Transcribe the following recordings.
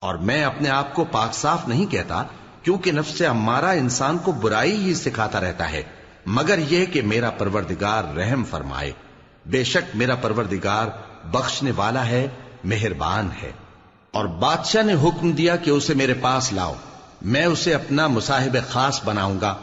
اور میں اپنے آپ کو پاک صاف نہیں کہتا، کیونکہ نفس امارہ انسان کو برائی ہی سکھاتا رہتا ہے، مگر یہ کہ میرا پروردگار رحم فرمائے۔ بے شک میرا پروردگار بخشنے والا ہے، مہربان ہے۔ اور بادشاہ نے حکم دیا کہ اسے میرے پاس لاؤ، میں اسے اپنا مصاحب خاص بناؤں گا۔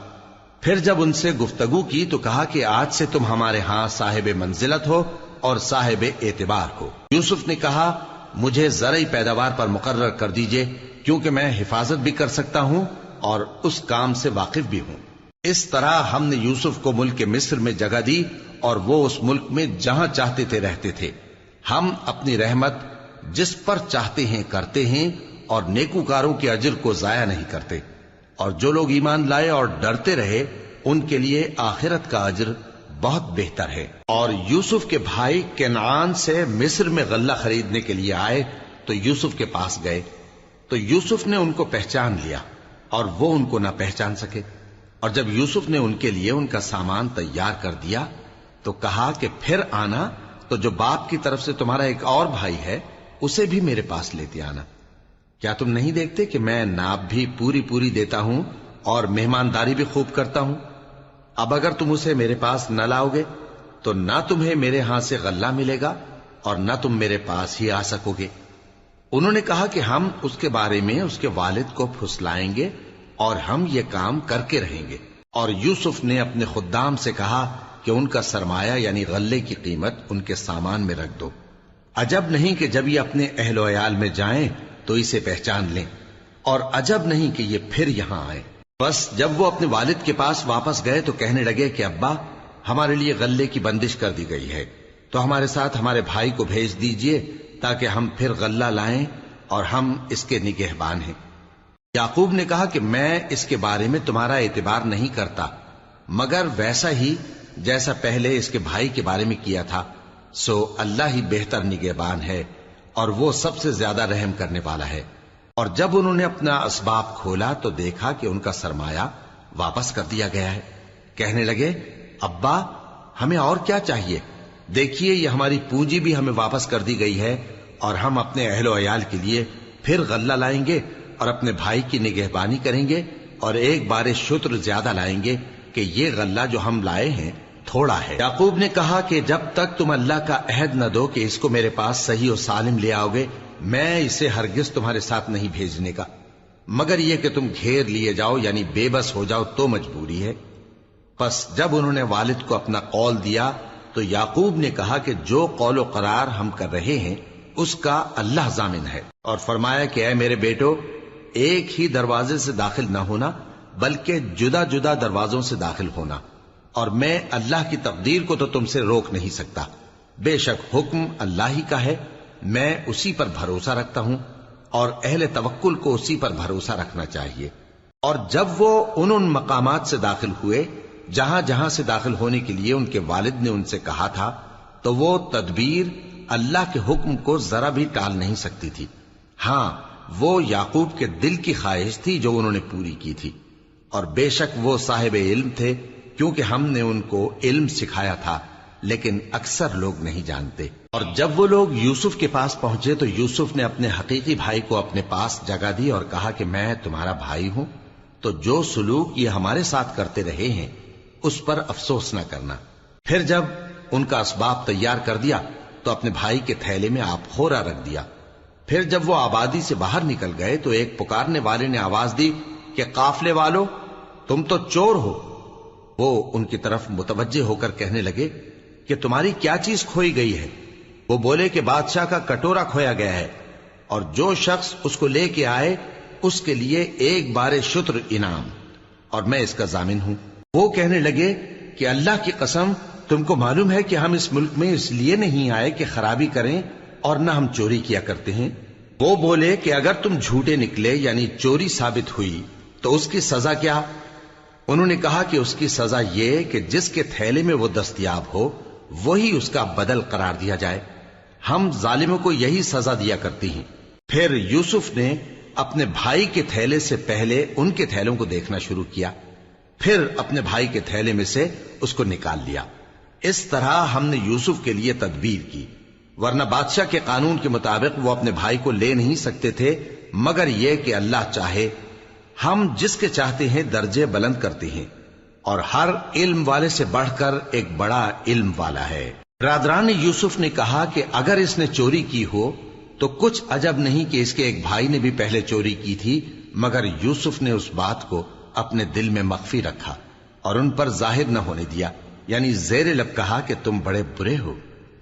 پھر جب ان سے گفتگو کی تو کہا کہ آج سے تم ہمارے ہاں صاحب منزلت ہو اور صاحب اعتبار ہو۔ یوسف نے کہا مجھے زرعی پیداوار پر مقرر کر دیجئے، کیونکہ میں حفاظت بھی کر سکتا ہوں اور اس کام سے واقف بھی ہوں۔ اس طرح ہم نے یوسف کو ملک مصر میں جگہ دی اور وہ اس ملک میں جہاں چاہتے تھے رہتے تھے۔ ہم اپنی رحمت جس پر چاہتے ہیں کرتے ہیں اور نیکوکاروں کے اجر کو ضائع نہیں کرتے، اور جو لوگ ایمان لائے اور ڈرتے رہے ان کے لیے آخرت کا اجر بہت بہتر ہے۔ اور یوسف کے بھائی کنعان سے مصر میں غلہ خریدنے کے لیے آئے تو یوسف کے پاس گئے، تو یوسف نے ان کو پہچان لیا اور وہ ان کو نہ پہچان سکے۔ اور جب یوسف نے ان کے لیے ان کا سامان تیار کر دیا تو کہا کہ پھر آنا تو جو باپ کی طرف سے تمہارا ایک اور بھائی ہے اسے بھی میرے پاس لیتے آنا۔ کیا تم نہیں دیکھتے کہ میں ناب بھی پوری پوری دیتا ہوں اور مہمانداری بھی خوب کرتا ہوں؟ اب اگر تم اسے میرے پاس نہ لاؤ گے تو نہ تمہیں میرے ہاں سے غلہ ملے گا اور نہ تم میرے پاس ہی آ سکو گے۔ انہوں نے کہا کہ ہم اس کے بارے میں اس کے والد کو پھسلائیں گے اور ہم یہ کام کر کے رہیں گے۔ اور یوسف نے اپنے خدام سے کہا کہ ان کا سرمایہ یعنی غلے کی قیمت ان کے سامان میں رکھ دو۔ عجب نہیں کہ جب یہ اپنے اہل و عیال میں جائیں تو اسے پہچان لیں، اور عجب نہیں کہ یہ پھر یہاں آئے۔ بس جب وہ اپنے والد کے پاس واپس گئے تو کہنے لگے کہ ابا ہمارے لیے غلے کی بندش کر دی گئی ہے، تو ہمارے ساتھ ہمارے بھائی کو بھیج دیجئے تاکہ ہم پھر غلہ لائیں اور ہم اس کے نگہبان ہیں۔ یعقوب نے کہا کہ میں اس کے بارے میں تمہارا اعتبار نہیں کرتا، مگر ویسا ہی جیسا پہلے اس کے بھائی کے بارے میں کیا تھا، سو اللہ ہی بہتر نگہبان ہے اور وہ سب سے زیادہ رحم کرنے والا ہے۔ اور جب انہوں نے اپنا اسباب کھولا تو دیکھا کہ ان کا سرمایہ واپس کر دیا گیا ہے۔ کہنے لگے ابا ہمیں اور کیا چاہیے؟ دیکھیے یہ ہماری پونجی بھی ہمیں واپس کر دی گئی ہے، اور ہم اپنے اہل و عیال کے لیے پھر غلہ لائیں گے اور اپنے بھائی کی نگہبانی کریں گے، اور ایک بار شتر زیادہ لائیں گے کہ یہ غلہ جو ہم لائے ہیں تھوڑا ہے۔ یعقوب نے کہا کہ جب تک تم اللہ کا عہد نہ دو کہ اس کو میرے پاس صحیح و سالم لے آؤ گے، میں اسے ہرگز تمہارے ساتھ نہیں بھیجنے کا، مگر یہ کہ تم گھیر لیے جاؤ یعنی بے بس ہو جاؤ تو مجبوری ہے۔ پس جب انہوں نے والد کو اپنا قول دیا تو یعقوب نے کہا کہ جو قول و قرار ہم کر رہے ہیں اس کا اللہ ضامن ہے، اور فرمایا کہ اے میرے بیٹو ایک ہی دروازے سے داخل نہ ہونا بلکہ جدا جدا دروازوں سے داخل ہونا، اور میں اللہ کی تقدیر کو تو تم سے روک نہیں سکتا، بے شک حکم اللہ ہی کا ہے، میں اسی پر بھروسہ رکھتا ہوں، اور اہل توکل کو اسی پر بھروسہ رکھنا چاہیے۔ اور جب وہ ان مقامات سے داخل ہوئے جہاں جہاں سے داخل ہونے کے لیے ان کے والد نے ان سے کہا تھا، تو وہ تدبیر اللہ کے حکم کو ذرا بھی ٹال نہیں سکتی تھی۔ ہاں وہ یعقوب کے دل کی خواہش تھی جو انہوں نے پوری کی تھی، اور بے شک وہ صاحب علم تھے کیونکہ ہم نے ان کو علم سکھایا تھا، لیکن اکثر لوگ نہیں جانتے۔ اور جب وہ لوگ یوسف کے پاس پہنچے تو یوسف نے اپنے حقیقی بھائی کو اپنے پاس جگہ دی اور کہا کہ میں تمہارا بھائی ہوں، تو جو سلوک یہ ہمارے ساتھ کرتے رہے ہیں اس پر افسوس نہ کرنا۔ پھر جب ان کا اسباب تیار کر دیا تو اپنے بھائی کے تھیلے میں آپ خورا رکھ دیا۔ پھر جب وہ آبادی سے باہر نکل گئے تو ایک پکارنے والے نے آواز دی کہ قافلے والو تم تو چور ہو۔ وہ ان کی طرف متوجہ ہو کر کہنے لگے کہ تمہاری کیا چیز کھوئی گئی ہے؟ وہ بولے کہ بادشاہ کا کٹورا کھویا گیا ہے، اور جو شخص اس کو لے کے آئے اس کے لیے ایک بار شتر انعام، اور میں اس کا ضامن ہوں۔ وہ کہنے لگے کہ اللہ کی قسم تم کو معلوم ہے کہ ہم اس ملک میں اس لیے نہیں آئے کہ خرابی کریں اور نہ ہم چوری کیا کرتے ہیں۔ وہ بولے کہ اگر تم جھوٹے نکلے یعنی چوری ثابت ہوئی تو اس کی سزا کیا؟ انہوں نے کہا کہ اس کی سزا یہ کہ جس کے تھیلے میں وہ دستیاب ہو وہی اس کا بدل قرار دیا جائے، ہم ظالموں کو یہی سزا دیا کرتی ہیں۔ پھر یوسف نے اپنے بھائی کے تھیلے سے پہلے ان کے تھیلوں کو دیکھنا شروع کیا، پھر اپنے بھائی کے تھیلے میں سے اس کو نکال لیا۔ اس طرح ہم نے یوسف کے لیے تدبیر کی، ورنہ بادشاہ کے قانون کے مطابق وہ اپنے بھائی کو لے نہیں سکتے تھے مگر یہ کہ اللہ چاہے۔ ہم جس کے چاہتے ہیں درجے بلند کرتے ہیں، اور ہر علم والے سے بڑھ کر ایک بڑا علم والا ہے۔ برادران یوسف نے کہا کہ اگر اس نے چوری کی ہو تو کچھ عجب نہیں کہ اس کے ایک بھائی نے بھی پہلے چوری کی تھی، مگر یوسف نے اس بات کو اپنے دل میں مخفی رکھا اور ان پر ظاہر نہ ہونے دیا، یعنی زیر لب کہا کہ تم بڑے برے ہو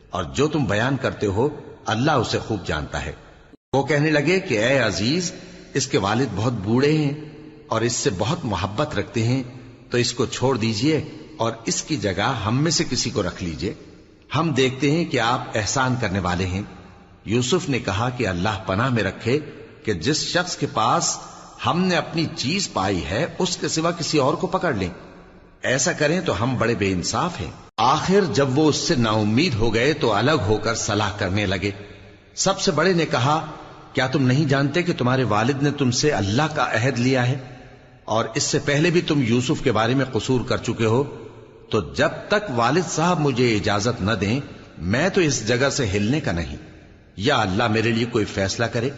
اور جو تم بیان کرتے ہو اللہ اسے خوب جانتا ہے۔ وہ کہنے لگے کہ اے عزیز، اس کے والد بہت بوڑھے ہیں اور اس سے بہت محبت رکھتے ہیں، تو اس کو چھوڑ دیجئے اور اس کی جگہ ہم میں سے کسی کو رکھ لیجئے، ہم دیکھتے ہیں کہ آپ احسان کرنے والے ہیں۔ یوسف نے کہا کہ اللہ پناہ میں رکھے کہ جس شخص کے پاس ہم نے اپنی چیز پائی ہے اس کے سوا کسی اور کو پکڑ لیں، ایسا کریں تو ہم بڑے بے انصاف ہیں۔ آخر جب وہ اس سے نا امید ہو گئے تو الگ ہو کر صلاح کرنے لگے۔ سب سے بڑے نے کہا، کیا تم نہیں جانتے کہ تمہارے والد نے تم سے اللہ کا عہد لیا ہے اور اس سے پہلے بھی تم یوسف کے بارے میں قصور کر چکے ہو؟ تو جب تک والد صاحب مجھے اجازت نہ دیں میں تو اس جگہ سے ہلنے کا نہیں، یا اللہ میرے لیے کوئی فیصلہ کرے،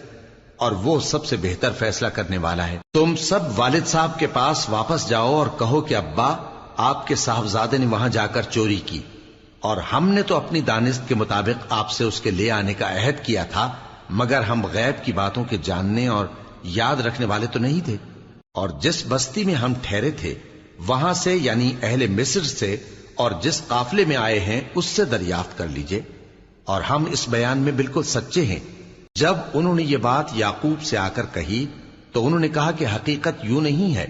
اور وہ سب سے بہتر فیصلہ کرنے والا ہے۔ تم سب والد صاحب کے پاس واپس جاؤ اور کہو کہ ابا، آپ کے صاحبزادے نے وہاں جا کر چوری کی، اور ہم نے تو اپنی دانست کے مطابق آپ سے اس کے لے آنے کا عہد کیا تھا، مگر ہم غیب کی باتوں کے جاننے اور یاد رکھنے والے تو نہیں تھے، اور جس بستی میں ہم ٹھہرے تھے وہاں سے، یعنی اہل مصر سے، اور جس قافلے میں آئے ہیں اس سے دریافت کر لیجئے، اور ہم اس بیان میں بالکل سچے ہیں۔ جب انہوں نے یہ بات یعقوب سے آ کر کہی تو انہوں نے کہا کہ حقیقت یوں نہیں ہے،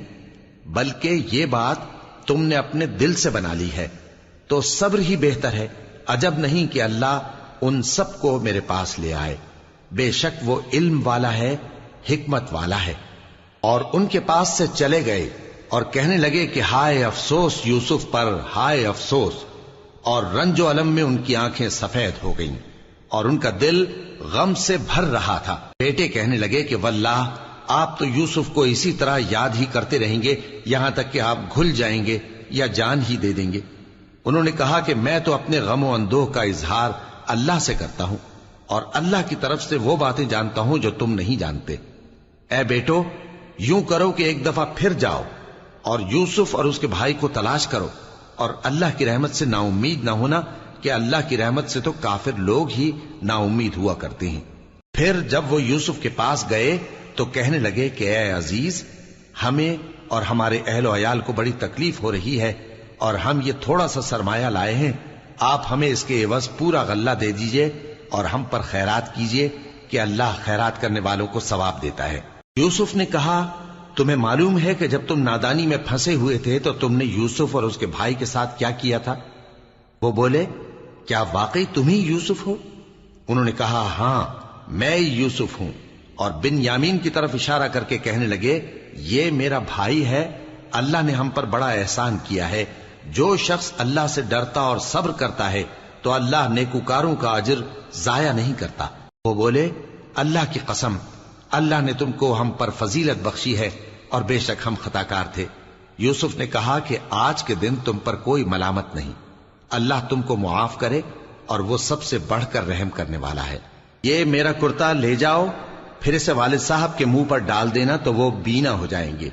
بلکہ یہ بات تم نے اپنے دل سے بنا لی ہے، تو صبر ہی بہتر ہے۔ عجب نہیں کہ اللہ ان سب کو میرے پاس لے آئے، بے شک وہ علم والا ہے، حکمت والا ہے۔ اور ان کے پاس سے چلے گئے اور کہنے لگے کہ ہائے افسوس یوسف پر، ہائے افسوس، اور رنج و الم میں ان کی آنکھیں سفید ہو گئیں اور ان کا دل غم سے بھر رہا تھا۔ بیٹے کہنے لگے کہ واللہ آپ تو یوسف کو اسی طرح یاد ہی کرتے رہیں گے یہاں تک کہ آپ گھل جائیں گے یا جان ہی دے دیں گے۔ انہوں نے کہا کہ میں تو اپنے غم و اندوہ کا اظہار اللہ سے کرتا ہوں، اور اللہ کی طرف سے وہ باتیں جانتا ہوں جو تم نہیں جانتے۔ اے بیٹو، یوں کرو کہ ایک دفعہ پھر جاؤ اور یوسف اور اس کے بھائی کو تلاش کرو، اور اللہ کی رحمت سے نا امید نہ ہونا کہ اللہ کی رحمت سے تو کافر لوگ ہی نا امید ہوا کرتے ہیں۔ پھر جب وہ یوسف کے پاس گئے تو کہنے لگے کہ اے عزیز، ہمیں اور ہمارے اہل و عیال کو بڑی تکلیف ہو رہی ہے، اور ہم یہ تھوڑا سا سرمایہ لائے ہیں، آپ ہمیں اس کے عوض پورا غلہ دے دیجئے اور ہم پر خیرات کیجئے کہ اللہ خیرات کرنے والوں کو ثواب دیتا ہے۔ یوسف نے کہا، تمہیں معلوم ہے کہ جب تم نادانی میں پھنسے ہوئے تھے تو تم نے یوسف اور اس کے بھائی کے ساتھ کیا کیا تھا؟ وہ بولے، کیا واقعی تم ہی یوسف ہو؟ انہوں نے کہا، ہاں میں یوسف ہوں، اور بن یامین کی طرف اشارہ کر کے کہنے لگے، یہ میرا بھائی ہے، اللہ نے ہم پر بڑا احسان کیا ہے۔ جو شخص اللہ سے ڈرتا اور صبر کرتا ہے تو اللہ نیکوکاروں کا اجر ضائع نہیں کرتا۔ وہ بولے، اللہ کی قسم، اللہ نے تم کو ہم پر فضیلت بخشی ہے اور بے شک ہم خطاکار تھے۔ یوسف نے کہا کہ آج کے دن تم پر کوئی ملامت نہیں، اللہ تم کو معاف کرے، اور وہ سب سے بڑھ کر رحم کرنے والا ہے۔ یہ میرا کرتا لے جاؤ، پھر اسے والد صاحب کے منہ پر ڈال دینا تو وہ بینا ہو جائیں گے،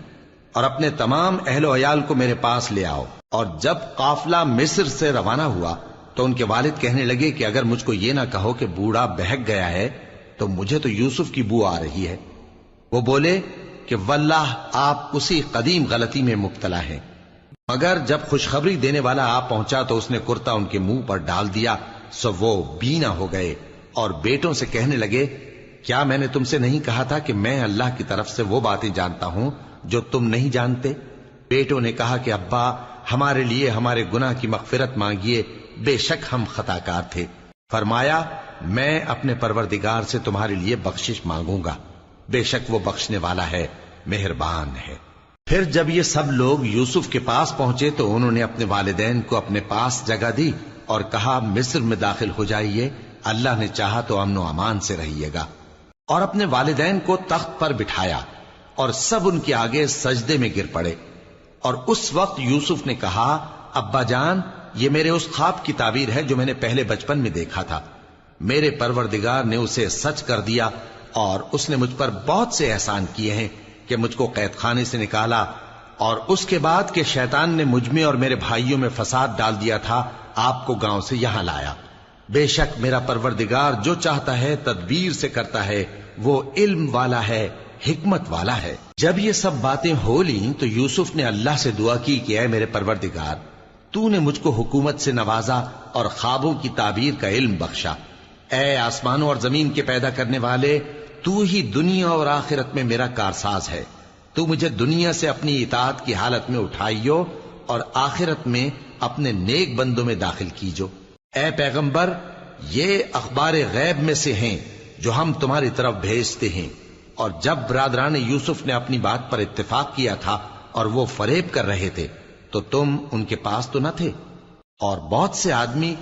اور اپنے تمام اہل و عیال کو میرے پاس لے آؤ۔ اور جب قافلہ مصر سے روانہ ہوا تو ان کے والد کہنے لگے کہ اگر مجھ کو یہ نہ کہو کہ بوڑھا بہک گیا ہے تو مجھے تو یوسف کی بو آ رہی ہے۔ وہ بولے کہ واللہ آپ اسی قدیم غلطی میں مبتلا ہیں۔ مگر جب خوشخبری دینے والا آپ پہنچا تو اس نے کرتا ان کے منہ پر ڈال دیا، سو وہ بینا ہو گئے، اور بیٹوں سے کہنے لگے، کیا میں نے تم سے نہیں کہا تھا کہ میں اللہ کی طرف سے وہ باتیں جانتا ہوں جو تم نہیں جانتے؟ بیٹوں نے کہا کہ ابا، ہمارے لیے ہمارے گناہ کی مغفرت مانگیے، بے شک ہم خطاکار تھے۔ فرمایا، میں اپنے پروردگار سے تمہارے لیے بخشش مانگوں گا، بے شک وہ بخشنے والا ہے، مہربان ہے۔ پھر جب یہ سب لوگ یوسف کے پاس پہنچے تو انہوں نے اپنے والدین کو اپنے پاس جگہ دی اور کہا، مصر میں داخل ہو جائیے، اللہ نے چاہا تو امن و امان سے رہیے گا۔ اور اپنے والدین کو تخت پر بٹھایا اور سب ان کے آگے سجدے میں گر پڑے۔ اور اس وقت یوسف نے کہا، ابا جان، یہ میرے اس خواب کی تعبیر ہے جو میں نے پہلے بچپن میں دیکھا تھا۔ میرے پروردگار نے اسے سچ کر دیا اور اس نے مجھ پر بہت سے احسان کیے ہیں کہ مجھ کو قید خانے سے نکالا، اور اس کے بعد کہ شیطان نے مجھ میں اور میرے بھائیوں میں فساد ڈال دیا تھا، آپ کو گاؤں سے یہاں لایا۔ بے شک میرا پروردگار جو چاہتا ہے تدبیر سے کرتا ہے، وہ علم والا ہے، حکمت والا ہے۔ جب یہ سب باتیں ہو لیں تو یوسف نے اللہ سے دعا کی کہ اے میرے پروردگار، تو نے مجھ کو حکومت سے نوازا اور خوابوں کی تعبیر کا علم بخشا۔ اے آسمانوں اور زمین کے پیدا کرنے والے، تو ہی دنیا اور آخرت میں میرا کارساز ہے۔ تو مجھے دنیا سے اپنی اطاعت کی حالت میں اٹھائیو اور آخرت میں اپنے نیک بندوں میں داخل کیجو۔ اے پیغمبر، یہ اخبار غیب میں سے ہیں جو ہم تمہاری طرف بھیجتے ہیں۔ اور جب برادران یوسف نے اپنی بات پر اتفاق کیا تھا اور وہ فریب کر رہے تھے تو تم ان کے پاس تو نہ تھے، اور بہت سے آدمی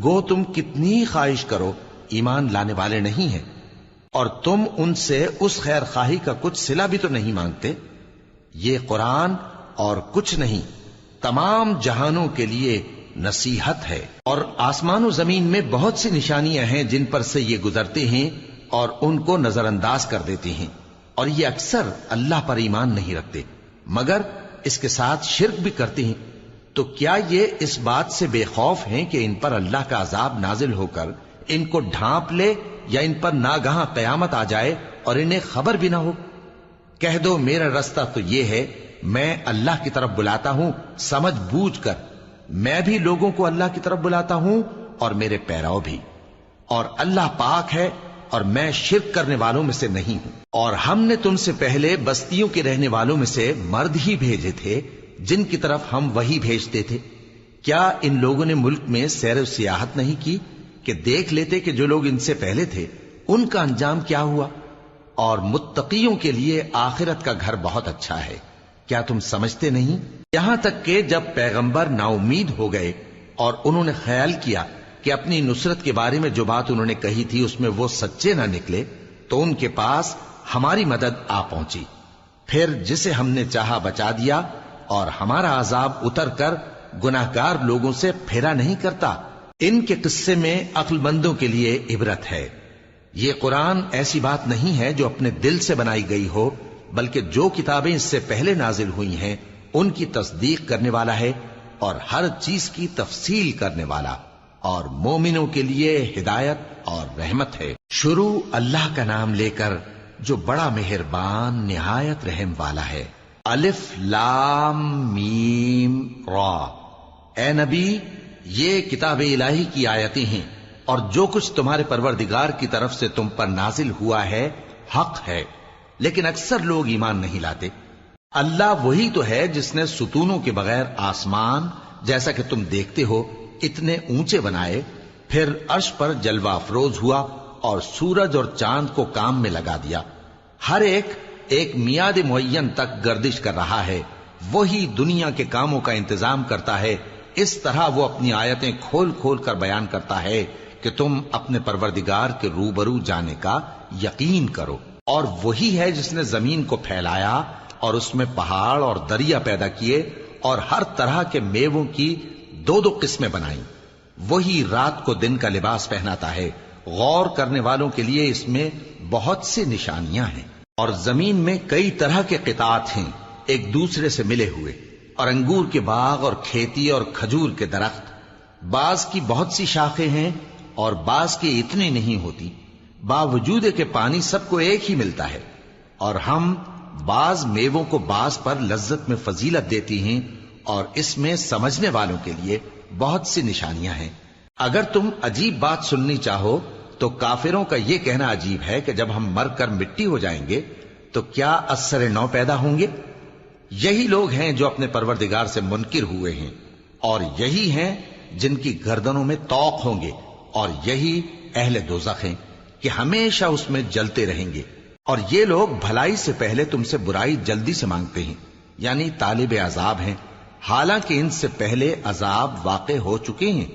گو تم کتنی خواہش کرو ایمان لانے والے نہیں ہیں، اور تم ان سے اس خیر خواہی کا کچھ صلہ بھی تو نہیں مانگتے۔ یہ قرآن اور کچھ نہیں تمام جہانوں کے لیے نصیحت ہے، اور آسمان و زمین میں بہت سی نشانیاں ہیں جن پر سے یہ گزرتے ہیں اور ان کو نظر انداز کر دیتے ہیں، اور یہ اکثر اللہ پر ایمان نہیں رکھتے مگر اس کے ساتھ شرک بھی کرتے ہیں۔ تو کیا یہ اس بات سے بے خوف ہیں کہ ان پر اللہ کا عذاب نازل ہو کر ان کو ڈھانپ لے، یا ان پر ناگہاں قیامت آ جائے اور انہیں خبر بھی نہ ہو؟ کہہ دو میرا رستہ تو یہ ہے، میں اللہ کی طرف بلاتا ہوں سمجھ بوجھ کر، میں بھی لوگوں کو اللہ کی طرف بلاتا ہوں اور میرے پیراؤ بھی، اور اللہ پاک ہے اور میں شرک کرنے والوں میں سے نہیں ہوں۔ اور ہم نے تم سے پہلے بستیوں کے رہنے والوں میں سے مرد ہی بھیجے تھے جن کی طرف ہم وہی بھیجتے تھے۔ کیا ان لوگوں نے ملک میں سیر و سیاحت نہیں کی کہ دیکھ لیتے کہ جو لوگ ان سے پہلے تھے ان کا انجام کیا ہوا؟ اور متقیوں کے لیے آخرت کا گھر بہت اچھا ہے، کیا تم سمجھتے نہیں؟ یہاں تک کہ جب پیغمبر نا امید ہو گئے اور انہوں نے خیال کیا کہ اپنی نصرت کے بارے میں جو بات انہوں نے کہی تھی اس میں وہ سچے نہ نکلے، تو ان کے پاس ہماری مدد آ پہنچی، پھر جسے ہم نے چاہا بچا دیا، اور ہمارا عذاب اتر کر گناہگار لوگوں سے پھیرا نہیں کرتا۔ ان کے قصے میں عقل مندوں کے لیے عبرت ہے۔ یہ قرآن ایسی بات نہیں ہے جو اپنے دل سے بنائی گئی ہو، بلکہ جو کتابیں اس سے پہلے نازل ہوئی ہیں ان کی تصدیق کرنے والا ہے اور ہر چیز کی تفصیل کرنے والا، اور مومنوں کے لیے ہدایت اور رحمت ہے۔ شروع اللہ کا نام لے کر جو بڑا مہربان نہایت رحم والا ہے۔ الف لام میم را۔ اے نبی، یہ کتاب الہی کی آیتیں ہیں، اور جو کچھ تمہارے پروردگار کی طرف سے تم پر نازل ہوا ہے حق ہے، لیکن اکثر لوگ ایمان نہیں لاتے۔ اللہ وہی تو ہے جس نے ستونوں کے بغیر آسمان جیسا کہ تم دیکھتے ہو اتنے اونچے بنائے، پھر عرش پر جلوہ افروز ہوا اور سورج اور چاند کو کام میں لگا دیا، ہر ایک میعاد معین تک گردش کر رہا ہے۔ وہی دنیا کے کاموں کا انتظام کرتا ہے، اس طرح وہ اپنی آیتیں کھول کھول کر بیان کرتا ہے کہ تم اپنے پروردگار کے روبرو جانے کا یقین کرو۔ اور وہی ہے جس نے زمین کو پھیلایا اور اس میں پہاڑ اور دریا پیدا کیے اور ہر طرح کے میووں کی دو دو قسمیں بنائیں۔ وہی رات کو دن کا لباس پہناتا ہے۔ غور کرنے والوں کے لیے اس میں بہت سی نشانیاں ہیں۔ اور زمین میں کئی طرح کے قطعات ہیں ایک دوسرے سے ملے ہوئے، اور انگور کے باغ اور کھیتی اور کھجور کے درخت، بعض کی بہت سی شاخیں ہیں اور بعض کی اتنی نہیں ہوتی، باوجود کہ پانی سب کو ایک ہی ملتا ہے۔ اور ہم بعض میووں کو بعض پر لذت میں فضیلت دیتی ہیں، اور اس میں سمجھنے والوں کے لیے بہت سی نشانیاں ہیں۔ اگر تم عجیب بات سننی چاہو تو کافروں کا یہ کہنا عجیب ہے کہ جب ہم مر کر مٹی ہو جائیں گے تو کیا از سر نو پیدا ہوں گے؟ یہی لوگ ہیں جو اپنے پروردگار سے منکر ہوئے ہیں، اور یہی ہیں جن کی گردنوں میں طوق ہوں گے، اور یہی اہل دوزخ ہیں کہ ہمیشہ اس میں جلتے رہیں گے۔ اور یہ لوگ بھلائی سے پہلے تم سے برائی جلدی سے مانگتے ہیں، یعنی طالب عذاب ہیں، حالانکہ ان سے پہلے عذاب واقع ہو چکے ہیں۔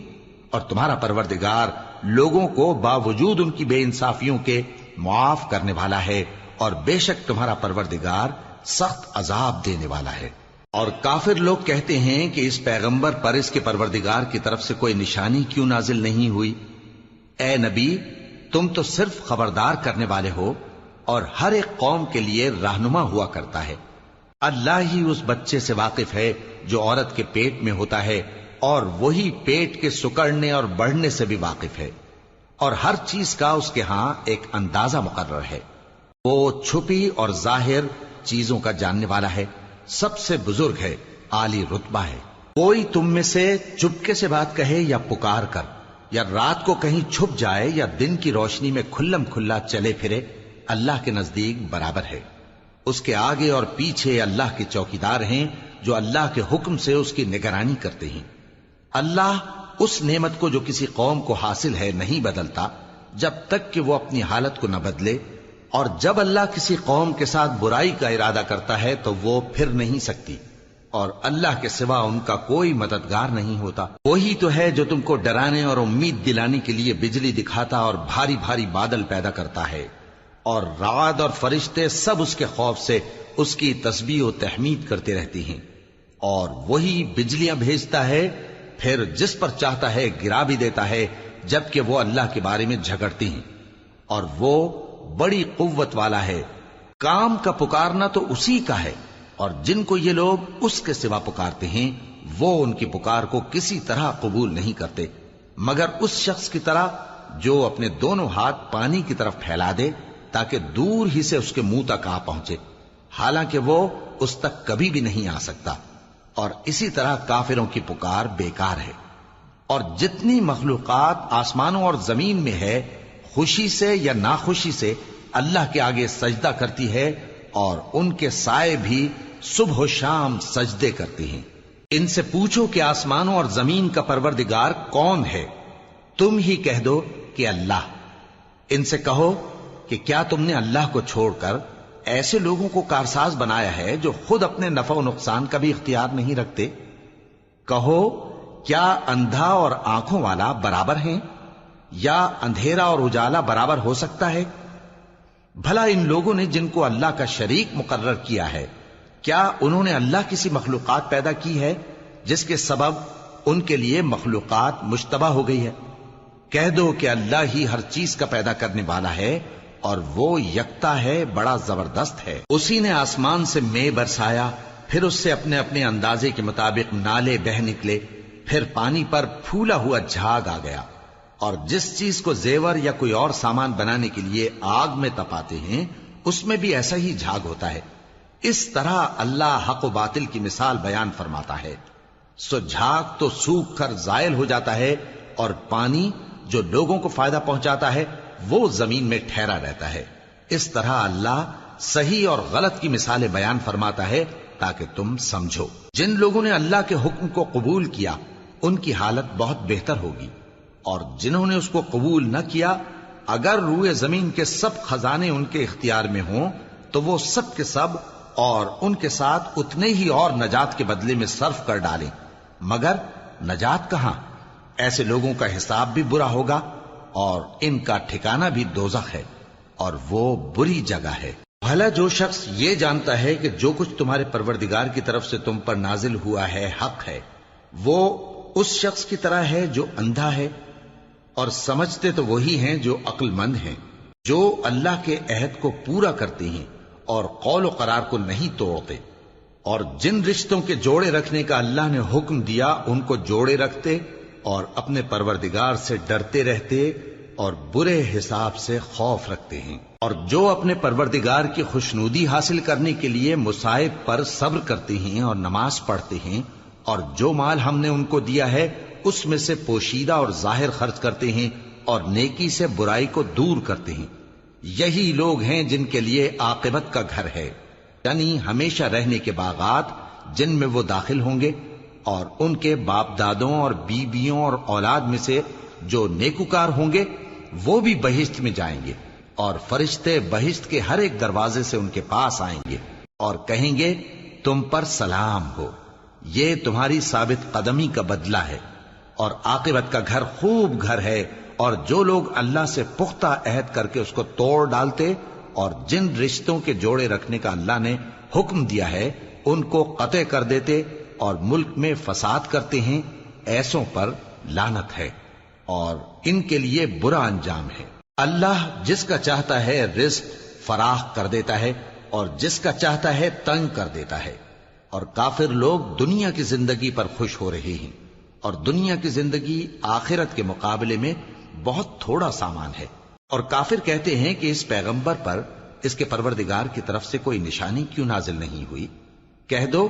اور تمہارا پروردگار لوگوں کو باوجود ان کی بے انصافیوں کے معاف کرنے والا ہے، اور بے شک تمہارا پروردگار سخت عذاب دینے والا ہے۔ اور کافر لوگ کہتے ہیں کہ اس پیغمبر پر اس کے پروردگار کی طرف سے کوئی نشانی کیوں نازل نہیں ہوئی؟ اے نبی تم تو صرف خبردار کرنے والے ہو اور ہر ایک قوم کے لیے رہنما ہوا کرتا ہے۔ اللہ ہی اس بچے سے واقف ہے جو عورت کے پیٹ میں ہوتا ہے، اور وہی پیٹ کے سکڑنے اور بڑھنے سے بھی واقف ہے، اور ہر چیز کا اس کے ہاں ایک اندازہ مقرر ہے۔ وہ چھپی اور ظاہر چیزوں کا جاننے والا ہے، سب سے بزرگ ہے، عالی رتبہ ہے۔ کوئی تم میں سے چپکے سے بات کہے یا پکار کر، یا رات کو کہیں چھپ جائے یا دن کی روشنی میں کھلم کھلا چلے پھرے، اللہ کے نزدیک برابر ہے۔ اس کے آگے اور پیچھے اللہ کے چوکیدار ہیں جو اللہ کے حکم سے اس کی نگرانی کرتے ہیں۔ اللہ اس نعمت کو جو کسی قوم کو حاصل ہے نہیں بدلتا جب تک کہ وہ اپنی حالت کو نہ بدلے، اور جب اللہ کسی قوم کے ساتھ برائی کا ارادہ کرتا ہے تو وہ پھر نہیں سکتی، اور اللہ کے سوا ان کا کوئی مددگار نہیں ہوتا۔ وہی تو ہے جو تم کو ڈرانے اور امید دلانے کے لیے بجلی دکھاتا اور بھاری بھاری بادل پیدا کرتا ہے، اور رعد اور فرشتے سب اس کے خوف سے اس کی تسبیح و تحمید کرتے رہتے ہیں۔ اور وہی بجلیاں بھیجتا ہے، پھر جس پر چاہتا ہے گرا بھی دیتا ہے، جبکہ وہ اللہ کے بارے میں جھگڑتے ہیں، اور وہ بڑی قوت والا ہے۔ کام کا پکارنا تو اسی کا ہے، اور جن کو یہ لوگ اس کے سوا پکارتے ہیں وہ ان کی پکار کو کسی طرح قبول نہیں کرتے، مگر اس شخص کی طرح جو اپنے دونوں ہاتھ پانی کی طرف پھیلا دے تاکہ دور ہی سے اس کے منہ تک آ پہنچے، حالانکہ وہ اس تک کبھی بھی نہیں آ سکتا۔ اور اسی طرح کافروں کی پکار بیکار ہے۔ اور جتنی مخلوقات آسمانوں اور زمین میں ہے، خوشی سے یا ناخوشی سے اللہ کے آگے سجدہ کرتی ہے، اور ان کے سائے بھی صبح و شام سجدے کرتے ہیں۔ ان سے پوچھو کہ آسمانوں اور زمین کا پروردگار کون ہے؟ تم ہی کہہ دو کہ اللہ۔ ان سے کہو کہ کیا تم نے اللہ کو چھوڑ کر ایسے لوگوں کو کارساز بنایا ہے جو خود اپنے نفع و نقصان کا بھی اختیار نہیں رکھتے؟ کہو کیا اندھا اور آنکھوں والا برابر ہیں، یا اندھیرا اور اجالا برابر ہو سکتا ہے؟ بھلا ان لوگوں نے جن کو اللہ کا شریک مقرر کیا ہے، کیا انہوں نے اللہ کسی مخلوقات پیدا کی ہے جس کے سبب ان کے لیے مخلوقات مشتبہ ہو گئی ہے؟ کہہ دو کہ اللہ ہی ہر چیز کا پیدا کرنے والا ہے، اور وہ یکتا ہے، بڑا زبردست ہے۔ اسی نے آسمان سے مے برسایا، پھر اس سے اپنے اپنے اندازے کے مطابق نالے بہ نکلے، پھر پانی پر پھولا ہوا جھاگ آ گیا۔ اور جس چیز کو زیور یا کوئی اور سامان بنانے کے لیے آگ میں تپاتے ہیں اس میں بھی ایسا ہی جھاگ ہوتا ہے۔ اس طرح اللہ حق و باطل کی مثال بیان فرماتا ہے۔ سو جھاگ تو سوکھ کر زائل ہو جاتا ہے، اور پانی جو لوگوں کو فائدہ پہنچاتا ہے وہ زمین میں ٹھہرا رہتا ہے۔ اس طرح اللہ صحیح اور غلط کی مثالیں بیان فرماتا ہے تاکہ تم سمجھو۔ جن لوگوں نے اللہ کے حکم کو قبول کیا ان کی حالت بہت بہتر ہوگی، اور جنہوں نے اس کو قبول نہ کیا، اگر روئے زمین کے سب خزانے ان کے اختیار میں ہوں تو وہ سب کے سب اور ان کے ساتھ اتنے ہی اور نجات کے بدلے میں صرف کر ڈالیں، مگر نجات کہاں؟ ایسے لوگوں کا حساب بھی برا ہوگا، اور ان کا ٹھکانہ بھی دوزخ ہے، اور وہ بری جگہ ہے۔ بھلا جو شخص یہ جانتا ہے کہ جو کچھ تمہارے پروردگار کی طرف سے تم پر نازل ہوا ہے حق ہے، وہ اس شخص کی طرح ہے جو اندھا ہے؟ اور سمجھتے تو وہی ہیں جو عقل مند ہیں، جو اللہ کے عہد کو پورا کرتے ہیں اور قول و قرار کو نہیں توڑتے، اور جن رشتوں کے جوڑے رکھنے کا اللہ نے حکم دیا ان کو جوڑے رکھتے، اور اپنے پروردگار سے ڈرتے رہتے اور برے حساب سے خوف رکھتے ہیں، اور جو اپنے پروردگار کی خوشنودی حاصل کرنے کے لیے مصائب پر صبر کرتے ہیں اور نماز پڑھتے ہیں، اور جو مال ہم نے ان کو دیا ہے اس میں سے پوشیدہ اور ظاہر خرچ کرتے ہیں، اور نیکی سے برائی کو دور کرتے ہیں، یہی لوگ ہیں جن کے لیے عاقبت کا گھر ہے، یعنی ہمیشہ رہنے کے باغات جن میں وہ داخل ہوں گے، اور ان کے باپ دادوں اور بیویوں اور اولاد میں سے جو نیکوکار ہوں گے وہ بھی بہشت میں جائیں گے، اور فرشتے بہشت کے ہر ایک دروازے سے ان کے پاس آئیں گے اور کہیں گے تم پر سلام ہو، یہ تمہاری ثابت قدمی کا بدلہ ہے، اور عاقبت کا گھر خوب گھر ہے۔ اور جو لوگ اللہ سے پختہ عہد کر کے اس کو توڑ ڈالتے اور جن رشتوں کے جوڑے رکھنے کا اللہ نے حکم دیا ہے ان کو قطع کر دیتے اور ملک میں فساد کرتے ہیں، ایسوں پر لعنت ہے۔ اور ان کے لیے برا انجام ہے۔ اللہ جس کا چاہتا ہے رزق فراخ کر دیتا ہے اور جس کا چاہتا ہے تنگ کر دیتا ہے، اور کافر لوگ دنیا کی زندگی پر خوش ہو رہے ہیں، اور دنیا کی زندگی آخرت کے مقابلے میں بہت تھوڑا سامان ہے۔ اور کافر کہتے ہیں کہ اس پیغمبر پر اس کے پروردگار کی طرف سے کوئی نشانی کیوں نازل نہیں ہوئی؟ کہہ دو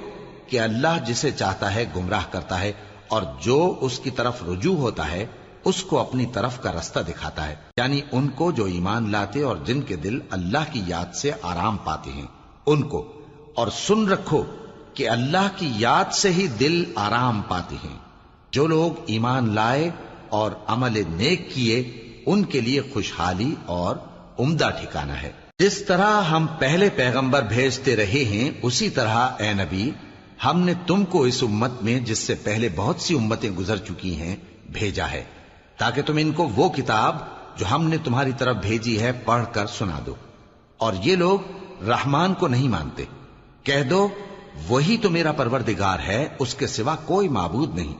کہ اللہ جسے چاہتا ہے گمراہ کرتا ہے، اور جو اس کی طرف رجوع ہوتا ہے اس کو اپنی طرف کا رستہ دکھاتا ہے، یعنی ان کو جو ایمان لاتے اور جن کے دل اللہ کی یاد سے آرام پاتے ہیں ان کو۔ اور سن رکھو کہ اللہ کی یاد سے ہی دل آرام پاتے ہیں۔ جو لوگ ایمان لائے اور عمل نیک کیے ان کے لیے خوشحالی اور عمدہ ٹھکانہ ہے۔ جس طرح ہم پہلے پیغمبر بھیجتے رہے ہیں اسی طرح اے نبی ہم نے تم کو اس امت میں جس سے پہلے بہت سی امتیں گزر چکی ہیں بھیجا ہے، تاکہ تم ان کو وہ کتاب جو ہم نے تمہاری طرف بھیجی ہے پڑھ کر سنا دو۔ اور یہ لوگ رحمان کو نہیں مانتے۔ کہہ دو وہی تو میرا پروردگار ہے، اس کے سوا کوئی معبود نہیں،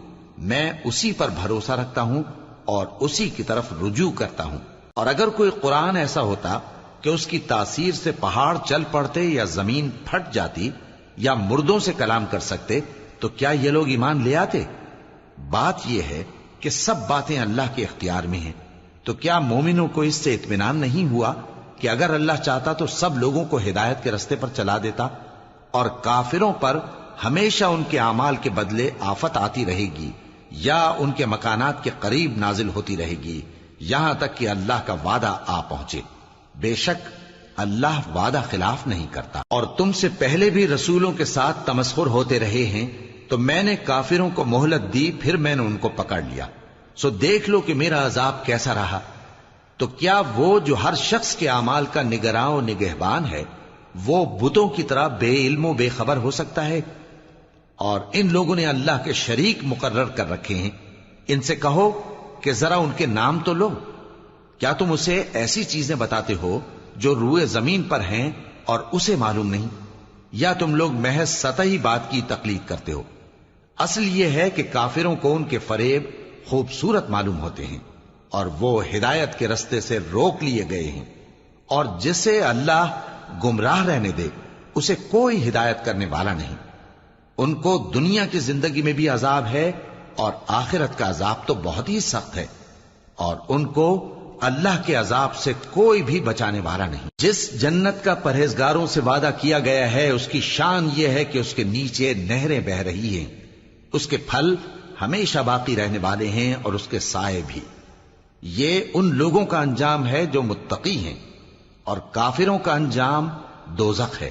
میں اسی پر بھروسہ رکھتا ہوں اور اسی کی طرف رجوع کرتا ہوں۔ اور اگر کوئی قرآن ایسا ہوتا کہ اس کی تاثیر سے پہاڑ چل پڑتے یا زمین پھٹ جاتی یا مردوں سے کلام کر سکتے تو کیا یہ لوگ ایمان لے آتے؟ بات یہ ہے کہ سب باتیں اللہ کے اختیار میں ہیں، تو کیا مومنوں کو اس سے اطمینان نہیں ہوا کہ اگر اللہ چاہتا تو سب لوگوں کو ہدایت کے رستے پر چلا دیتا؟ اور کافروں پر ہمیشہ ان کے اعمال کے بدلے آفت آتی رہے گی یا ان کے مکانات کے قریب نازل ہوتی رہے گی یہاں تک کہ اللہ کا وعدہ آ پہنچے۔ بے شک اللہ وعدہ خلاف نہیں کرتا۔ اور تم سے پہلے بھی رسولوں کے ساتھ تمسخر ہوتے رہے ہیں، تو میں نے کافروں کو مہلت دی، پھر میں نے ان کو پکڑ لیا، سو دیکھ لو کہ میرا عذاب کیسا رہا۔ تو کیا وہ جو ہر شخص کے اعمال کا نگراں و نگہبان ہے وہ بتوں کی طرح بے علم و بے خبر ہو سکتا ہے؟ اور ان لوگوں نے اللہ کے شریک مقرر کر رکھے ہیں۔ ان سے کہو کہ ذرا ان کے نام تو لو۔ کیا تم اسے ایسی چیزیں بتاتے ہو جو روئے زمین پر ہیں اور اسے معلوم نہیں، یا تم لوگ محض سطحی بات کی تقلید کرتے ہو؟ اصل یہ ہے کہ کافروں کو ان کے فریب خوبصورت معلوم ہوتے ہیں اور وہ ہدایت کے رستے سے روک لیے گئے ہیں، اور جسے اللہ گمراہ رہنے دے اسے کوئی ہدایت کرنے والا نہیں۔ ان کو دنیا کی زندگی میں بھی عذاب ہے اور آخرت کا عذاب تو بہت ہی سخت ہے، اور ان کو اللہ کے عذاب سے کوئی بھی بچانے والا نہیں۔ جس جنت کا پرہیزگاروں سے وعدہ کیا گیا ہے اس کی شان یہ ہے کہ اس کے نیچے نہریں بہ رہی ہیں، اس کے پھل ہمیشہ باقی رہنے والے ہیں اور اس کے سائے بھی۔ یہ ان لوگوں کا انجام ہے جو متقی ہیں، اور کافروں کا انجام دوزخ ہے۔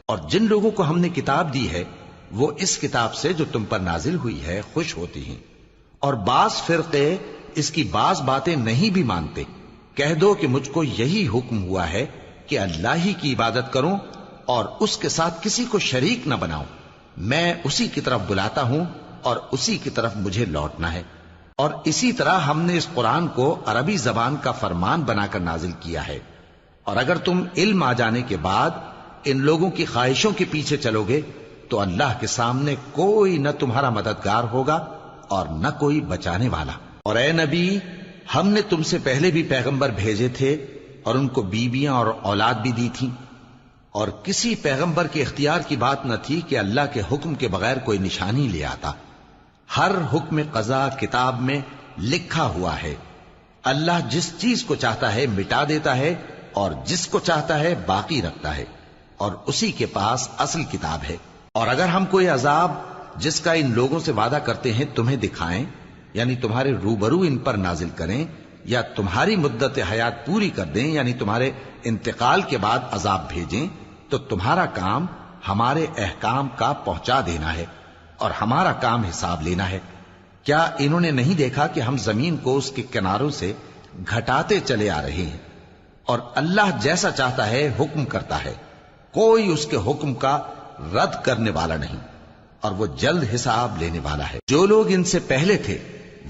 اور جن لوگوں کو ہم نے کتاب دی ہے وہ اس کتاب سے جو تم پر نازل ہوئی ہے خوش ہوتی ہیں، اور بعض فرقے اس کی بعض باتیں نہیں بھی مانتے۔ کہہ دو کہ مجھ کو یہی حکم ہوا ہے کہ اللہ ہی کی عبادت کروں اور اس کے ساتھ کسی کو شریک نہ بناؤں، میں اسی کی طرف بلاتا ہوں اور اسی کی طرف مجھے لوٹنا ہے۔ اور اسی طرح ہم نے اس قرآن کو عربی زبان کا فرمان بنا کر نازل کیا ہے، اور اگر تم علم آ جانے کے بعد ان لوگوں کی خواہشوں کے پیچھے چلو گے تو اللہ کے سامنے کوئی نہ تمہارا مددگار ہوگا اور نہ کوئی بچانے والا۔ اور اے نبی ہم نے تم سے پہلے بھی پیغمبر بھیجے تھے اور ان کو بیویاں اور اولاد بھی دی تھی، اور کسی پیغمبر کے اختیار کی بات نہ تھی کہ اللہ کے حکم کے بغیر کوئی نشانی لے آتا۔ ہر حکم قضا کتاب میں لکھا ہوا ہے۔ اللہ جس چیز کو چاہتا ہے مٹا دیتا ہے اور جس کو چاہتا ہے باقی رکھتا ہے، اور اسی کے پاس اصل کتاب ہے۔ اور اگر ہم کوئی عذاب جس کا ان لوگوں سے وعدہ کرتے ہیں تمہیں دکھائیں، یعنی تمہارے روبرو ان پر نازل کریں، یا تمہاری مدت حیات پوری کر دیں، یعنی تمہارے انتقال کے بعد عذاب بھیجیں، تو تمہارا کام ہمارے احکام کا پہنچا دینا ہے اور ہمارا کام حساب لینا ہے۔ کیا انہوں نے نہیں دیکھا کہ ہم زمین کو اس کے کناروں سے گھٹاتے چلے آ رہے ہیں؟ اور اللہ جیسا چاہتا ہے حکم کرتا ہے، کوئی اس کے حکم کا رد کرنے والا نہیں، اور وہ جلد حساب لینے والا ہے۔ جو لوگ ان سے پہلے تھے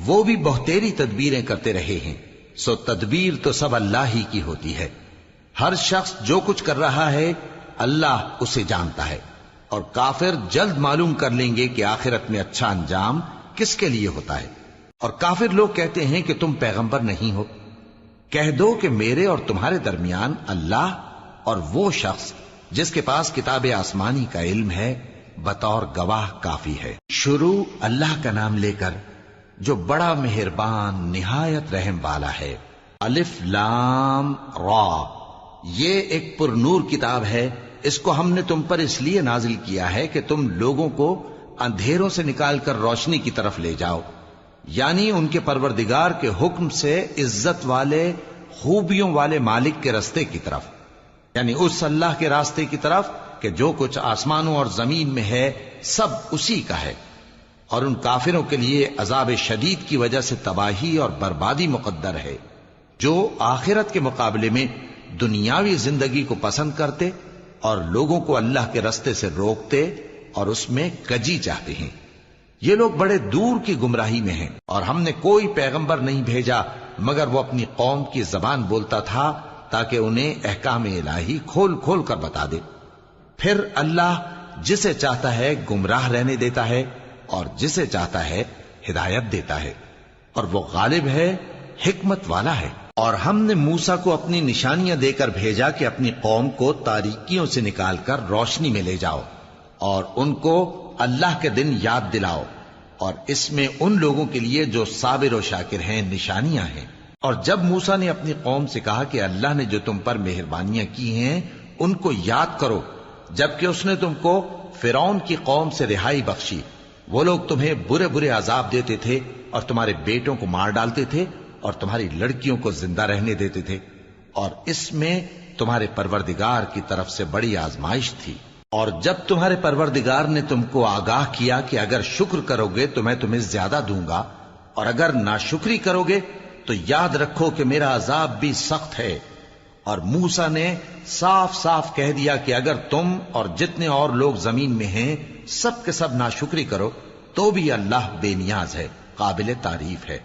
وہ بھی بہتیری تدبیریں کرتے رہے ہیں، سو تدبیر تو سب اللہ ہی کی ہوتی ہے۔ ہر شخص جو کچھ کر رہا ہے اللہ اسے جانتا ہے، اور کافر جلد معلوم کر لیں گے کہ آخرت میں اچھا انجام کس کے لیے ہوتا ہے۔ اور کافر لوگ کہتے ہیں کہ تم پیغمبر نہیں ہو. کہہ دو کہ میرے اور تمہارے درمیان اللہ اور وہ شخص جس کے پاس کتاب آسمانی کا علم ہے بطور گواہ کافی ہے. شروع اللہ کا نام لے کر جو بڑا مہربان نہایت رحم والا ہے. الف لام را، یہ ایک پر نور کتاب ہے. اس کو ہم نے تم پر اس لیے نازل کیا ہے کہ تم لوگوں کو اندھیروں سے نکال کر روشنی کی طرف لے جاؤ، یعنی ان کے پروردگار کے حکم سے عزت والے خوبیوں والے مالک کے راستے کی طرف، یعنی اس اللہ کے راستے کی طرف کہ جو کچھ آسمانوں اور زمین میں ہے سب اسی کا ہے. اور ان کافروں کے لیے عذاب شدید کی وجہ سے تباہی اور بربادی مقدر ہے جو آخرت کے مقابلے میں دنیاوی زندگی کو پسند کرتے اور لوگوں کو اللہ کے راستے سے روکتے اور اس میں کجی چاہتے ہیں. یہ لوگ بڑے دور کی گمراہی میں ہیں، اور ہم نے کوئی پیغمبر نہیں بھیجا مگر وہ اپنی قوم کی زبان بولتا تھا تاکہ انہیں احکام الہی کھول کھول کر بتا دے. پھر اللہ جسے چاہتا ہے گمراہ رہنے دیتا ہے اور جسے چاہتا ہے ہدایت دیتا ہے، اور وہ غالب ہے، حکمت والا ہے. اور ہم نے موسیٰ کو اپنی نشانیاں دے کر بھیجا کہ اپنی قوم کو تاریکیوں سے نکال کر روشنی میں لے جاؤ اور ان کو اللہ کے دن یاد دلاؤ، اور اس میں ان لوگوں کے لیے جو صابر و شاکر ہیں نشانیاں ہیں. اور جب موسیٰ نے اپنی قوم سے کہا کہ اللہ نے جو تم پر مہربانیاں کی ہیں ان کو یاد کرو، جبکہ اس نے تم کو فرعون کی قوم سے رہائی بخشی. وہ لوگ تمہیں برے برے عذاب دیتے تھے اور تمہارے بیٹوں کو مار ڈالتے تھے اور تمہاری لڑکیوں کو زندہ رہنے دیتے تھے، اور اس میں تمہارے پروردگار کی طرف سے بڑی آزمائش تھی. اور جب تمہارے پروردگار نے تم کو آگاہ کیا کہ اگر شکر کرو گے تو میں تمہیں زیادہ دوں گا، اور اگر ناشکری کرو گے تو یاد رکھو کہ میرا عذاب بھی سخت ہے. اور موسیٰ نے صاف صاف کہہ دیا کہ اگر تم اور جتنے اور لوگ زمین میں ہیں سب کے سب ناشکری کرو تو بھی اللہ بے نیاز ہے، قابل تعریف ہے.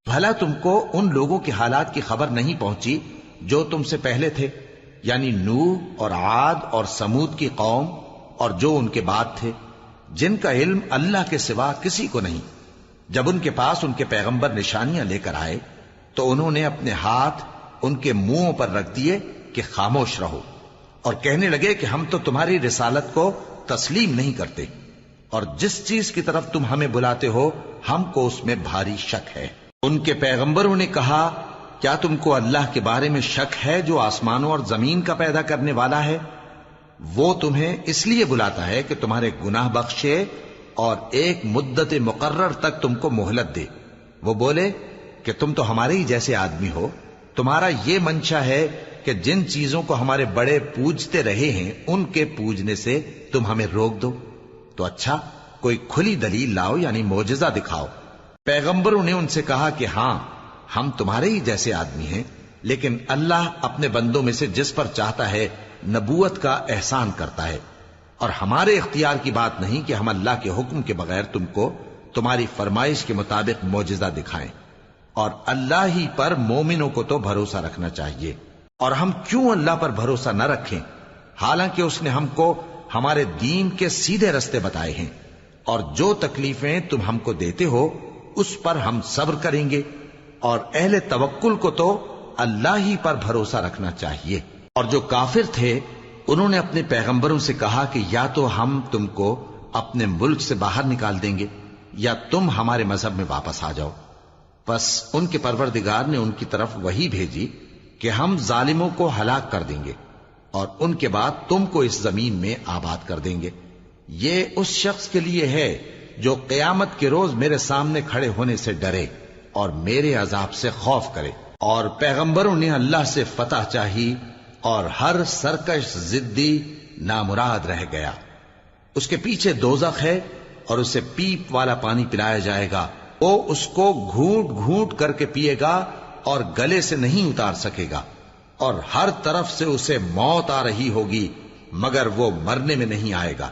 بھلا تم کو ان لوگوں کے حالات کی خبر نہیں پہنچی جو تم سے پہلے تھے، یعنی نوح اور عاد اور سمود کی قوم اور جو ان کے بعد تھے، جن کا علم اللہ کے سوا کسی کو نہیں. جب ان کے پاس ان کے پیغمبر نشانیاں لے کر آئے تو انہوں نے اپنے ہاتھ ان کے منہوں پر رکھ دیے کہ خاموش رہو، اور کہنے لگے کہ ہم تو تمہاری رسالت کو تسلیم نہیں کرتے، اور جس چیز کی طرف تم ہمیں بلاتے ہو ہم کو اس میں بھاری شک ہے. ان کے پیغمبروں نے کہا کیا تم کو اللہ کے بارے میں شک ہے جو آسمانوں اور زمین کا پیدا کرنے والا ہے؟ وہ تمہیں اس لیے بلاتا ہے کہ تمہارے گناہ بخشے اور ایک مدت مقرر تک تم کو مہلت دے. وہ بولے کہ تم تو ہمارے ہی جیسے آدمی ہو، تمہارا یہ منشا ہے کہ جن چیزوں کو ہمارے بڑے پوجتے رہے ہیں ان کے پوجنے سے تم ہمیں روک دو. تو اچھا کوئی کھلی دلیل لاؤ، یعنی معجزہ دکھاؤ. پیغمبروں نے ان سے کہا کہ ہاں ہم تمہارے ہی جیسے آدمی ہیں، لیکن اللہ اپنے بندوں میں سے جس پر چاہتا ہے نبوت کا احسان کرتا ہے، اور ہمارے اختیار کی بات نہیں کہ ہم اللہ کے حکم کے بغیر تم کو تمہاری فرمائش کے مطابق معجزہ دکھائیں. اور اللہ ہی پر مومنوں کو تو بھروسہ رکھنا چاہیے. اور ہم کیوں اللہ پر بھروسہ نہ رکھیں حالانکہ اس نے ہم کو ہمارے دین کے سیدھے رستے بتائے ہیں، اور جو تکلیفیں تم ہم کو دیتے ہو اس پر ہم صبر کریں گے. اور اہل توکل کو تو اللہ ہی پر بھروسہ رکھنا چاہیے. اور جو کافر تھے انہوں نے اپنے پیغمبروں سے کہا کہ یا تو ہم تم کو اپنے ملک سے باہر نکال دیں گے یا تم ہمارے مذہب میں واپس آ جاؤ. بس ان کے پروردگار نے ان کی طرف وحی بھیجی کہ ہم ظالموں کو ہلاک کر دیں گے اور ان کے بعد تم کو اس زمین میں آباد کر دیں گے. یہ اس شخص کے لیے ہے جو قیامت کے روز میرے سامنے کھڑے ہونے سے ڈرے اور میرے عذاب سے خوف کرے. اور پیغمبروں نے اللہ سے فتح چاہی اور ہر سرکش ضدی نامراد رہ گیا. اس کے پیچھے دوزخ ہے اور اسے پیپ والا پانی پلایا جائے گا. وہ اس کو گھونٹ گھونٹ کر کے پیے گا اور گلے سے نہیں اتار سکے گا، اور ہر طرف سے اسے موت آ رہی ہوگی مگر وہ مرنے میں نہیں آئے گا،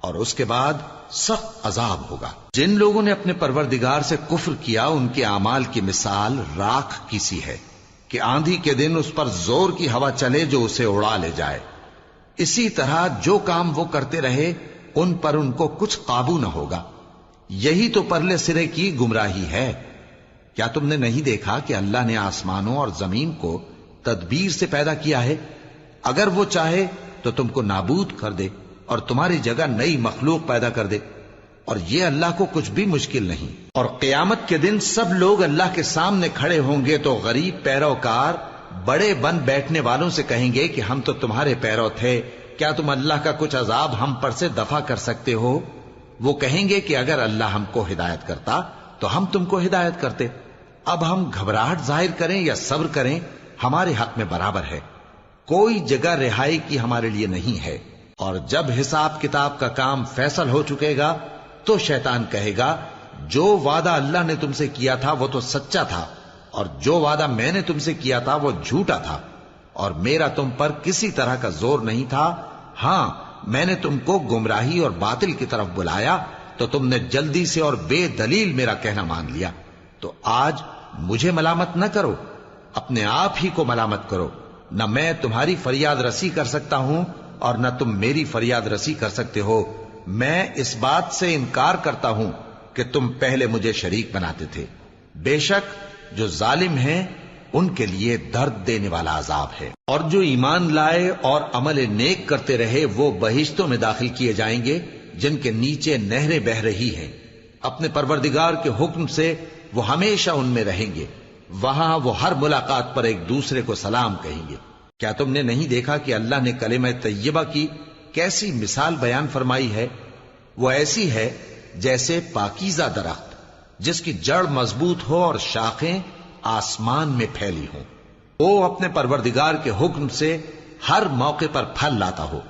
اور اس کے بعد سخت عذاب ہوگا. جن لوگوں نے اپنے پروردگار سے کفر کیا ان کے اعمال کی مثال راکھ کی سی ہے کہ آندھی کے دن اس پر زور کی ہوا چلے جو اسے اڑا لے جائے. اسی طرح جو کام وہ کرتے رہے ان پر ان کو کچھ قابو نہ ہوگا. یہی تو پرلے سرے کی گمراہی ہے. کیا تم نے نہیں دیکھا کہ اللہ نے آسمانوں اور زمین کو تدبیر سے پیدا کیا ہے؟ اگر وہ چاہے تو تم کو نابود کر دے اور تمہاری جگہ نئی مخلوق پیدا کر دے، اور یہ اللہ کو کچھ بھی مشکل نہیں۔ اور قیامت کے دن سب لوگ اللہ کے سامنے کھڑے ہوں گے تو غریب پیروکار بڑے بن بیٹھنے والوں سے کہیں گے کہ ہم تو تمہارے پیرو تھے، کیا تم اللہ کا کچھ عذاب ہم پر سے دفع کر سکتے ہو؟ وہ کہیں گے کہ اگر اللہ ہم کو ہدایت کرتا تو ہم تم کو ہدایت کرتے۔ اب ہم گھبراہٹ ظاہر کریں یا صبر کریں، ہمارے حق میں برابر ہے، کوئی جگہ رہائی کی ہمارے لیے نہیں ہے۔ اور جب حساب کتاب کا کام فیصل ہو چکے گا تو شیطان کہے گا جو وعدہ اللہ نے تم سے کیا تھا وہ تو سچا تھا، اور جو وعدہ میں نے تم سے کیا تھا وہ جھوٹا تھا، اور میرا تم پر کسی طرح کا زور نہیں تھا۔ ہاں، میں نے تم کو گمراہی اور باطل کی طرف بلایا تو تم نے جلدی سے اور بے دلیل میرا کہنا مان لیا، تو آج مجھے ملامت نہ کرو، اپنے آپ ہی کو ملامت کرو۔ نہ میں تمہاری فریاد رسی کر سکتا ہوں اور نہ تم میری فریاد رسی کر سکتے ہو۔ میں اس بات سے انکار کرتا ہوں کہ تم پہلے مجھے شریک بناتے تھے۔ بے شک جو ظالم ہیں ان کے لیے درد دینے والا عذاب ہے۔ اور جو ایمان لائے اور عمل نیک کرتے رہے وہ بہشتوں میں داخل کیے جائیں گے جن کے نیچے نہریں بہ رہی ہیں، اپنے پروردگار کے حکم سے وہ ہمیشہ ان میں رہیں گے، وہاں وہ ہر ملاقات پر ایک دوسرے کو سلام کہیں گے۔ کیا تم نے نہیں دیکھا کہ اللہ نے کلمہ طیبہ کی کیسی مثال بیان فرمائی ہے؟ وہ ایسی ہے جیسے پاکیزہ درخت جس کی جڑ مضبوط ہو اور شاخیں آسمان میں پھیلی ہوں، وہ اپنے پروردگار کے حکم سے ہر موقع پر پھل لاتا ہو۔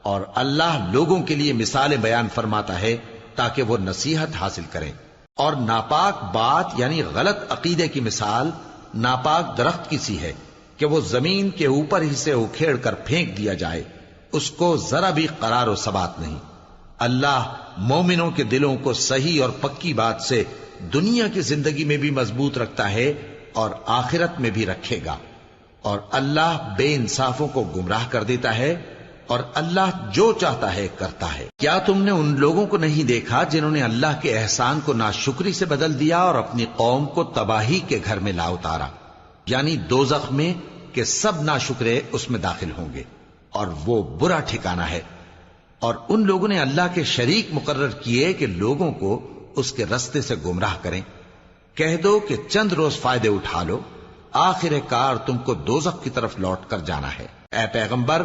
اور اللہ لوگوں کے لیے مثالیں بیان فرماتا ہے تاکہ وہ نصیحت حاصل کریں۔ اور ناپاک بات یعنی غلط عقیدے کی مثال ناپاک درخت کی سی ہے کہ وہ زمین کے اوپر ہی سے اکھیڑ کر پھینک دیا جائے، اس کو ذرا بھی قرار و ثبات نہیں۔ اللہ مومنوں کے دلوں کو صحیح اور پکی بات سے دنیا کی زندگی میں بھی مضبوط رکھتا ہے اور آخرت میں بھی رکھے گا، اور اللہ بے انصافوں کو گمراہ کر دیتا ہے، اور اللہ جو چاہتا ہے کرتا ہے۔ کیا تم نے ان لوگوں کو نہیں دیکھا جنہوں نے اللہ کے احسان کو ناشکری سے بدل دیا اور اپنی قوم کو تباہی کے گھر میں لا اتارا، یعنی دوزخ میں، کہ سب ناشکرے اس میں داخل ہوں گے اور وہ برا ٹھکانہ ہے۔ اور ان لوگوں نے اللہ کے شریک مقرر کیے کہ لوگوں کو اس کے رستے سے گمراہ کریں۔ کہہ دو کہ چند روز فائدے اٹھا لو، آخر کار تم کو دوزخ کی طرف لوٹ کر جانا ہے۔ اے پیغمبر،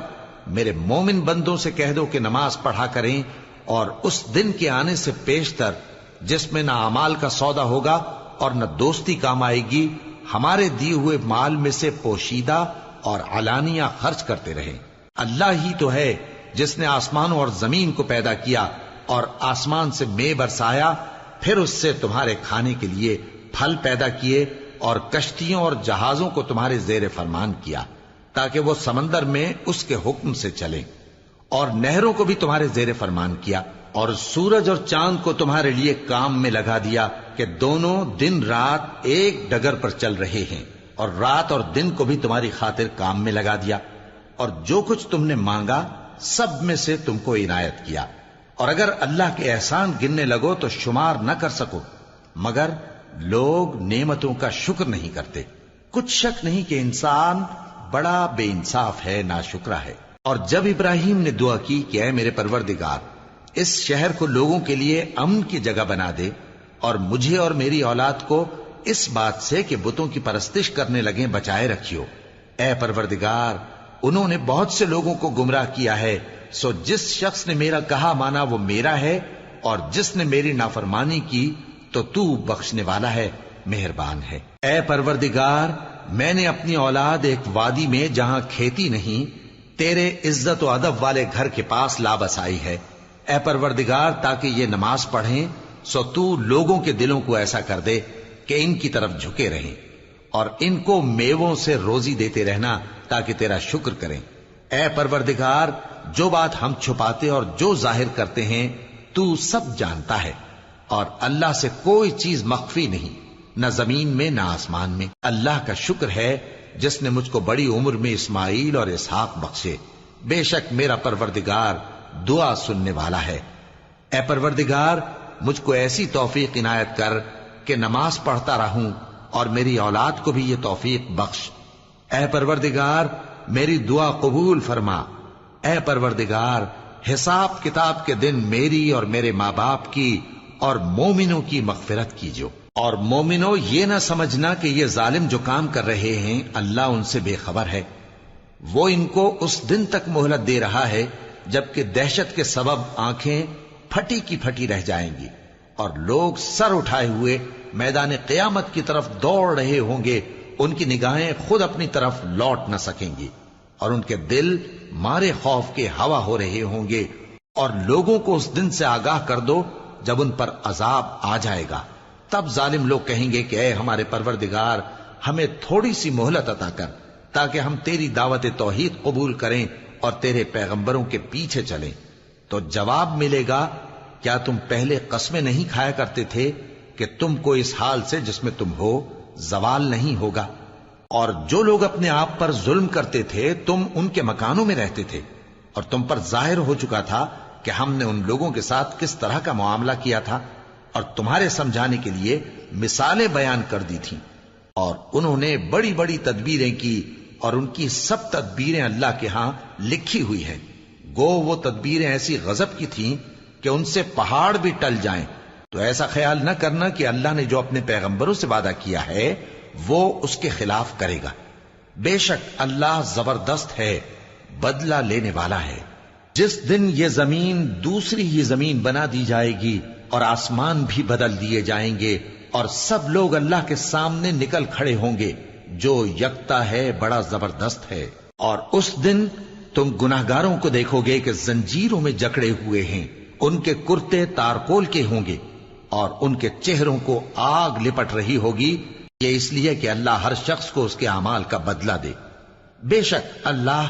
میرے مومن بندوں سے کہہ دو کہ نماز پڑھا کریں، اور اس دن کے آنے سے پیشتر جس میں نہ اعمال کا سودا ہوگا اور نہ دوستی کام آئے گی، ہمارے دیے ہوئے مال میں سے پوشیدہ اور علانیہ خرچ کرتے رہیں۔ اللہ ہی تو ہے جس نے آسمانوں اور زمین کو پیدا کیا اور آسمان سے مے برسایا، پھر اس سے تمہارے کھانے کے لیے پھل پیدا کیے اور کشتیوں اور جہازوں کو تمہارے زیر فرمان کیا تاکہ وہ سمندر میں اس کے حکم سے چلیں، اور نہروں کو بھی تمہارے زیر فرمان کیا، اور سورج اور چاند کو تمہارے لیے کام میں لگا دیا کہ دونوں دن رات ایک ڈگر پر چل رہے ہیں، اور رات اور دن کو بھی تمہاری خاطر کام میں لگا دیا، اور جو کچھ تم نے مانگا سب میں سے تم کو عنایت کیا، اور اگر اللہ کے احسان گننے لگو تو شمار نہ کر سکو، مگر لوگ نعمتوں کا شکر نہیں کرتے۔ کچھ شک نہیں کہ انسان بڑا بے انصاف ہے، ناشکرا ہے۔ اور جب ابراہیم نے دعا کی کہ اے میرے پروردگار، اس شہر کو لوگوں کے لیے امن کی جگہ بنا دے، اور مجھے اور میری اولاد کو اس بات سے کہ بتوں کی پرستش کرنے لگیں بچائے رکھیو۔ اے پروردگار، انہوں نے بہت سے لوگوں کو گمراہ کیا ہے، سو جس شخص نے میرا کہا مانا وہ میرا ہے، اور جس نے میری نافرمانی کی تو تو بخشنے والا ہے، مہربان ہے۔ اے پروردگار، میں نے اپنی اولاد ایک وادی میں جہاں کھیتی نہیں، تیرے عزت و ادب والے گھر کے پاس لا بسائی ہے۔ اے پروردگار، تاکہ یہ نماز پڑھیں، سو تو لوگوں کے دلوں کو ایسا کر دے کہ ان کی طرف جھکے رہیں، اور ان کو میووں سے روزی دیتے رہنا تاکہ تیرا شکر کریں۔ اے پروردگار، جو بات ہم چھپاتے اور جو ظاہر کرتے ہیں تو سب جانتا ہے، اور اللہ سے کوئی چیز مخفی نہیں، نہ زمین میں نہ آسمان میں۔ اللہ کا شکر ہے جس نے مجھ کو بڑی عمر میں اسماعیل اور اسحاق بخشے، بے شک میرا پروردگار دعا سننے والا ہے۔ اے پروردگار، مجھ کو ایسی توفیق عنایت کر کہ نماز پڑھتا رہوں اور میری اولاد کو بھی یہ توفیق بخش۔ اے پروردگار میری دعا قبول فرما۔ اے پروردگار حساب کتاب کے دن میری اور میرے ماں باپ کی اور مومنوں کی مغفرت کیجو۔ اور مومنوں یہ نہ سمجھنا کہ یہ ظالم جو کام کر رہے ہیں اللہ ان سے بے خبر ہے، وہ ان کو اس دن تک مہلت دے رہا ہے جبکہ دہشت کے سبب آنکھیں پھٹی کی پھٹی رہ جائیں گی اور لوگ سر اٹھائے ہوئے میدان قیامت کی طرف دوڑ رہے ہوں گے، ان کی نگاہیں خود اپنی طرف لوٹ نہ سکیں گی اور ان کے دل مارے خوف کے ہوا ہو رہے ہوں گے۔ اور لوگوں کو اس دن سے آگاہ کر دو جب ان پر عذاب آ جائے گا، تب ظالم لوگ کہیں گے کہ اے ہمارے پروردگار ہمیں تھوڑی سی مہلت عطا کر تاکہ ہم تیری دعوت توحید قبول کریں اور تیرے پیغمبروں کے پیچھے چلیں۔ تو جواب ملے گا کیا تم پہلے قسمیں نہیں کھایا کرتے تھے کہ تم کو اس حال سے جس میں تم ہو زوال نہیں ہوگا؟ اور جو لوگ اپنے آپ پر ظلم کرتے تھے تم ان کے مکانوں میں رہتے تھے اور تم پر ظاہر ہو چکا تھا کہ ہم نے ان لوگوں کے ساتھ کس طرح کا معاملہ کیا تھا اور تمہارے سمجھانے کے لیے مثالیں بیان کر دی تھیں۔ اور انہوں نے بڑی بڑی تدبیریں کی اور ان کی سب تدبیریں اللہ کے ہاں لکھی ہوئی ہیں۔ گو وہ تدبیریں ایسی غضب کی تھیں کہ ان سے پہاڑ بھی ٹل جائیں۔ تو ایسا خیال نہ کرنا کہ اللہ نے جو اپنے پیغمبروں سے وعدہ کیا ہے وہ اس کے خلاف کرے گا۔ بے شک اللہ زبردست ہے، بدلہ لینے والا ہے۔ جس دن یہ زمین دوسری ہی زمین بنا دی جائے گی اور آسمان بھی بدل دیے جائیں گے اور سب لوگ اللہ کے سامنے نکل کھڑے ہوں گے جو یکتا ہے بڑا زبردست ہے۔ اور اس دن تم گناہگاروں کو دیکھو گے کہ زنجیروں میں جکڑے ہوئے ہیں، ان کے کرتے تارکول کے ہوں گے اور ان کے چہروں کو آگ لپٹ رہی ہوگی، یہ اس لیے کہ اللہ ہر شخص کو اس کے اعمال کا بدلہ دے۔ بے شک اللہ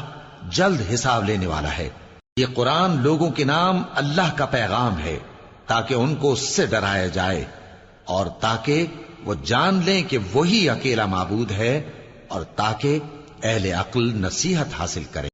جلد حساب لینے والا ہے۔ یہ قرآن لوگوں کے نام اللہ کا پیغام ہے تاکہ ان کو اس سے ڈرایا جائے اور تاکہ وہ جان لیں کہ وہی اکیلا معبود ہے اور تاکہ اہل عقل نصیحت حاصل کریں۔